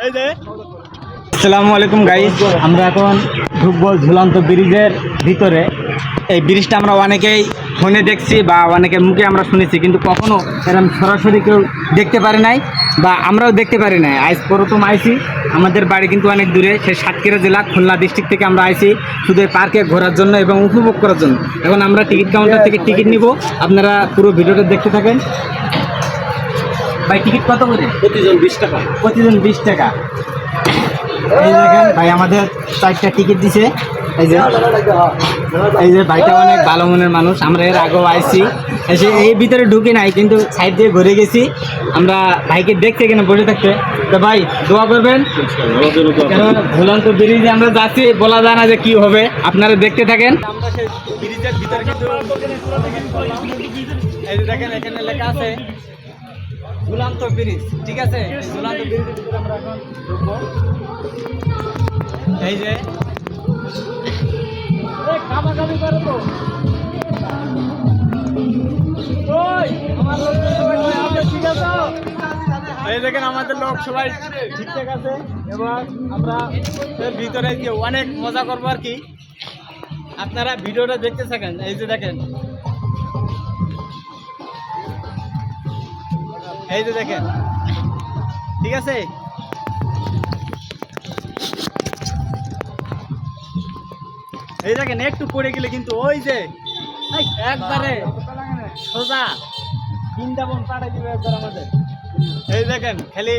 আসসালামু আলাইকুম গাইস, আমরা এখন ঢুকবো ঝুলন্ত ব্রিজের ভিতরে। এই ব্রিজটা আমরা অনেকেই ফোনে দেখছি বা অনেকের মুখে আমরা শুনেছি, কিন্তু কখনো এরকম সরাসরি কেউ দেখতে পারে নাই বা আমরাও দেখতে পারি নাই। আজ প্রথম আইছি। আমাদের বাড়ি কিন্তু অনেক দূরে, সে সাতক্ষীরা জেলা খুলনা ডিস্ট্রিক্ট থেকে আমরা আইছি শুধু এই পার্কে ঘোরার জন্য এবং উপভোগ করার জন্য। এখন আমরা টিকিট কাউন্টার থেকে টিকিট নিব, আপনারা পুরো ভিডিওটা দেখতে থাকেন। ভাই টিকিট কত করে? প্রতিজন 20 টাকা। প্রতিজন 20 টাকা। এই দেখেন ভাই আমাদের 4টা টিকিট দিছে। এই যে ভাইটা অনেক ভালো মনের মানুষ। আমরা এর আগেও আইছি, এসে এই ভিতরে ঢুকি নাই, কিন্তু সাইড দিয়ে ঘুরে গেছি। আমরা ভাইকে দেখতে কেন বসে থাকতে, তো ভাই দোয়া করবেন। কারণ ঝুলন্ত ব্রিজে আমরা যাচ্ছি, বলা যায় না যে কি হবে, আপনারা দেখতে থাকেন। আমরা সেই ব্রিজের ভিতরে কিন্তু এই যে দেখেন এখানে লেখা আছে ঝুলন্ত ব্রিজ, ঠিক আছে? ঝুলন্ত ব্রিজের ভিতরে আমরা এখন ঢুকবো। এই যে এই দেখেন আমাদের লোক সবাই ঠিকঠাক আছে এবং আমরা এর ভিতরে গিয়ে অনেক মজা করবো আর কি। আপনারা ভিডিওটা দেখতে থাকেন। এই যে দেখেন, এই যে দেখেন, ঠিক আছে? এই দেখেন একটু পড়ে গেলে কিন্তু ওই যে একবারে সোজা বৃন্দাবন পাড়ে দিবে একবার আমাদের। এই দেখেন খালি